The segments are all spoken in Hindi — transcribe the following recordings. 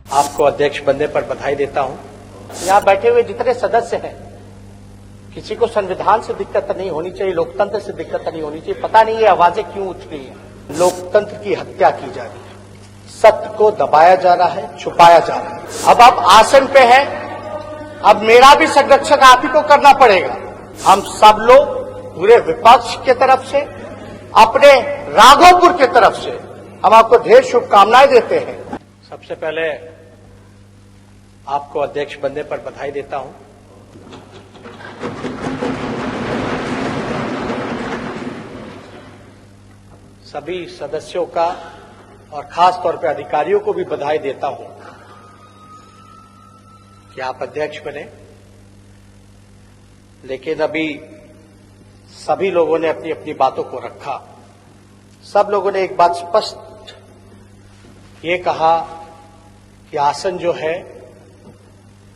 आपको अध्यक्ष बनने पर बधाई देता हूं। यहां बैठे हुए जितने सदस्य हैं, किसी को संविधान से दिक्कत नहीं होनी चाहिए, लोकतंत्र से दिक्कत नहीं होनी चाहिए। पता नहीं ये आवाजें क्यों उठ रही हैं। लोकतंत्र की हत्या की जा रही है, सत्य को दबाया जा रहा है, छुपाया जा रहा है। अब आप आसन पे हैं, अब मेरा भी संरक्षण आप ही को करना पड़ेगा। हम सब लोग पूरे विपक्ष के तरफ से, अपने राघोपुर के तरफ से हम आपको ढेर शुभकामनाएं देते हैं। सबसे पहले आपको अध्यक्ष बनने पर बधाई देता हूं। सभी सदस्यों का और खास तौर पर अधिकारियों को भी बधाई देता हूं कि आप अध्यक्ष बने। लेकिन अभी सभी लोगों ने अपनी अपनी बातों को रखा। सब लोगों ने एक बात स्पष्ट ये कहा कि आसन जो है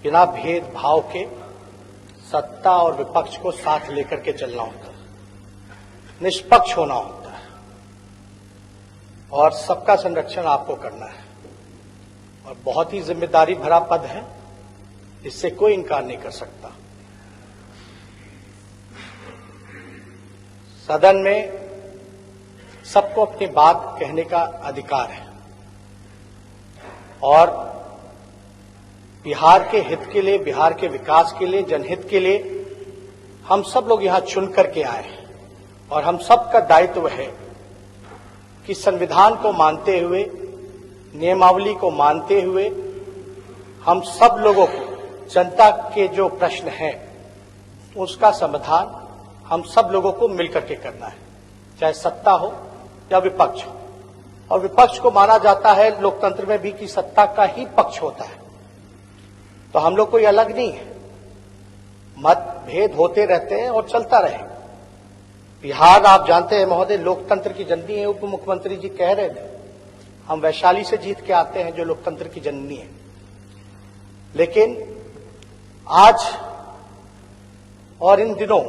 बिना भेदभाव के सत्ता और विपक्ष को साथ लेकर के चलना होता है, निष्पक्ष होना होता है और सबका संरक्षण आपको करना है। और बहुत ही जिम्मेदारी भरा पद है, इससे कोई इनकार नहीं कर सकता। सदन में सबको अपनी बात कहने का अधिकार है और बिहार के हित के लिए, बिहार के विकास के लिए, जनहित के लिए हम सब लोग यहां चुन करके आए हैं और हम सबका दायित्व है कि संविधान को मानते हुए, नियमावली को मानते हुए हम सब लोगों को जनता के जो प्रश्न हैं उसका समाधान हम सब लोगों को मिलकर के करना है, चाहे सत्ता हो या विपक्ष हो। और विपक्ष को माना जाता है लोकतंत्र में भी कि सत्ता का ही पक्ष होता है, तो हम लोग कोई अलग नहीं है। मतभेद होते रहते हैं और चलता रहे। बिहार आप जानते हैं महोदय, लोकतंत्र की जननी है। उप मुख्यमंत्री जी कह रहे थे हम वैशाली से जीत के आते हैं जो लोकतंत्र की जननी है। लेकिन आज और इन दिनों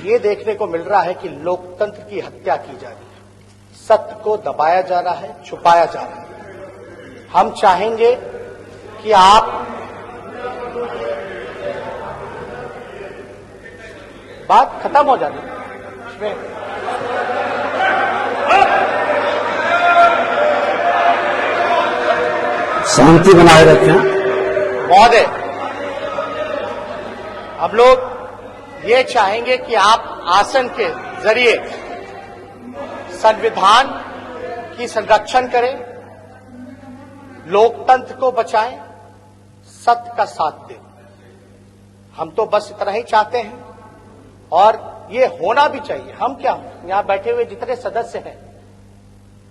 ये देखने को मिल रहा है कि लोकतंत्र की हत्या की जा रही है, सत्य को दबाया जा रहा है, छुपाया जा रहा है। हम चाहेंगे कि आप बात खत्म हो जाती है, शांति बनाए रखें। महोदय, हम लोग ये चाहेंगे कि आप आसन के जरिए संविधान की संरक्षण करें, लोकतंत्र को बचाएं, सत्य का साथ दें। हम तो बस इतना ही चाहते हैं और ये होना भी चाहिए। हम क्या, यहां बैठे हुए जितने सदस्य हैं,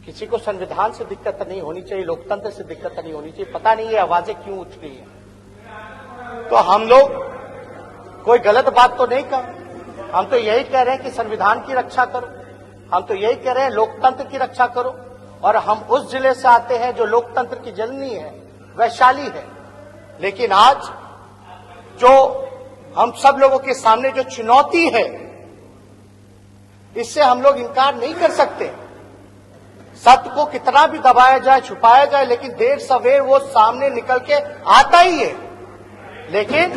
किसी को संविधान से दिक्कत नहीं होनी चाहिए, लोकतंत्र से दिक्कत नहीं होनी चाहिए। पता नहीं ये आवाजें क्यों उठ रही हैं। तो हम लोग कोई गलत बात तो नहीं कर, हम तो यही कह रहे हैं कि संविधान की रक्षा करो, हम तो यही कह रहे हैं लोकतंत्र की रक्षा करो। और हम उस जिले से आते हैं जो लोकतंत्र की जननी है, वैशाली है। लेकिन आज जो हम सब लोगों के सामने जो चुनौती है, इससे हम लोग इनकार नहीं कर सकते। सत्य को कितना भी दबाया जाए, छुपाया जाए, लेकिन देर सवेर वो सामने निकल के आता ही है। लेकिन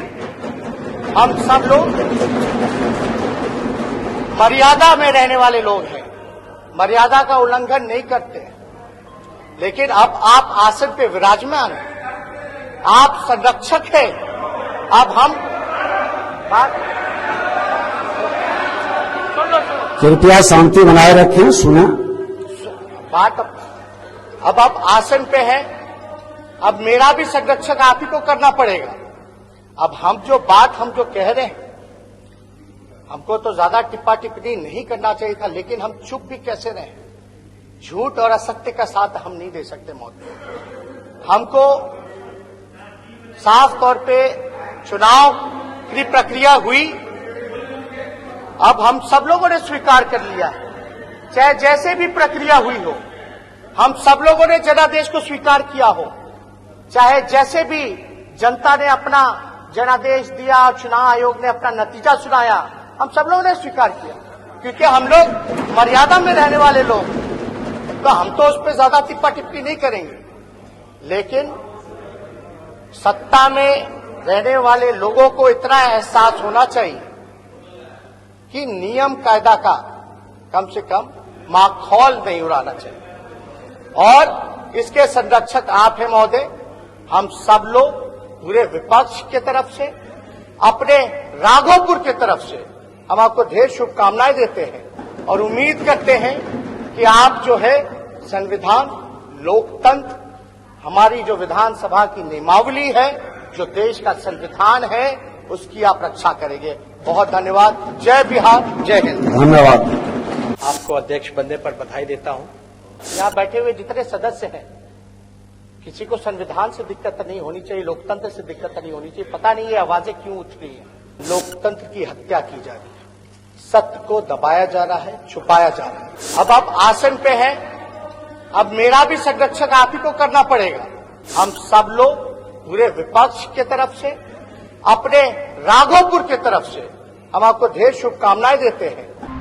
हम सब लोग मर्यादा में रहने वाले लोग हैं, मर्यादा का उल्लंघन नहीं करते। लेकिन अब आप आसन पे विराजमान हैं, आप संरक्षक हैं। अब हम कृपया शांति बनाए रखें, सुना बात। अब आप आसन पे हैं, अब मेरा भी संरक्षण आप ही को करना पड़ेगा। अब हम जो कह रहे हैं, हमको तो ज्यादा टिप्पा टिप्पणी नहीं करना चाहिए था, लेकिन हम चुप भी कैसे रहे। झूठ और असत्य का साथ हम नहीं दे सकते महोदय। हमको साफ तौर पे चुनाव की प्रक्रिया हुई, अब हम सब लोगों ने स्वीकार कर लिया है, चाहे जैसे भी प्रक्रिया हुई हो। हम सब लोगों ने जनादेश को स्वीकार किया हो, चाहे जैसे भी जनता ने अपना जनादेश दिया, चुनाव आयोग ने अपना नतीजा सुनाया, हम सब लोगों ने स्वीकार किया। क्योंकि हम लोग मर्यादा में रहने वाले लोग, तो हम तो उस पर ज्यादा टिप्पा टिप्पणी नहीं करेंगे। लेकिन सत्ता में रहने वाले लोगों को इतना एहसास होना चाहिए कि नियम कायदा का कम से कम माखौल नहीं उड़ाना चाहिए। और इसके संरक्षक आप हैं महोदय। हम सब लोग पूरे विपक्ष के तरफ से, अपने राघोपुर के तरफ से हम आपको ढेर शुभकामनाएं देते हैं और उम्मीद करते हैं कि आप जो है संविधान, लोकतंत्र, हमारी जो विधानसभा की नियमावली है, जो देश का संविधान है, उसकी आप रक्षा करेंगे। बहुत धन्यवाद। जय बिहार, जय हिंद। धन्यवाद। आपको अध्यक्ष बनने पर बधाई देता हूं। यहां बैठे हुए जितने सदस्य हैं, किसी को संविधान से दिक्कत नहीं होनी चाहिए, लोकतंत्र से दिक्कत नहीं होनी चाहिए। पता नहीं ये आवाजें क्यों उठ रही हैं। लोकतंत्र की हत्या की जा रही है, सत्य को दबाया जा रहा है, छुपाया जा रहा है। अब आप आसन पे हैं, अब मेरा भी संरक्षक आप ही को करना पड़ेगा। हम सब लोग पूरे विपक्ष के तरफ से, अपने राघोपुर के तरफ से हम आपको ढेर शुभकामनाएं देते हैं।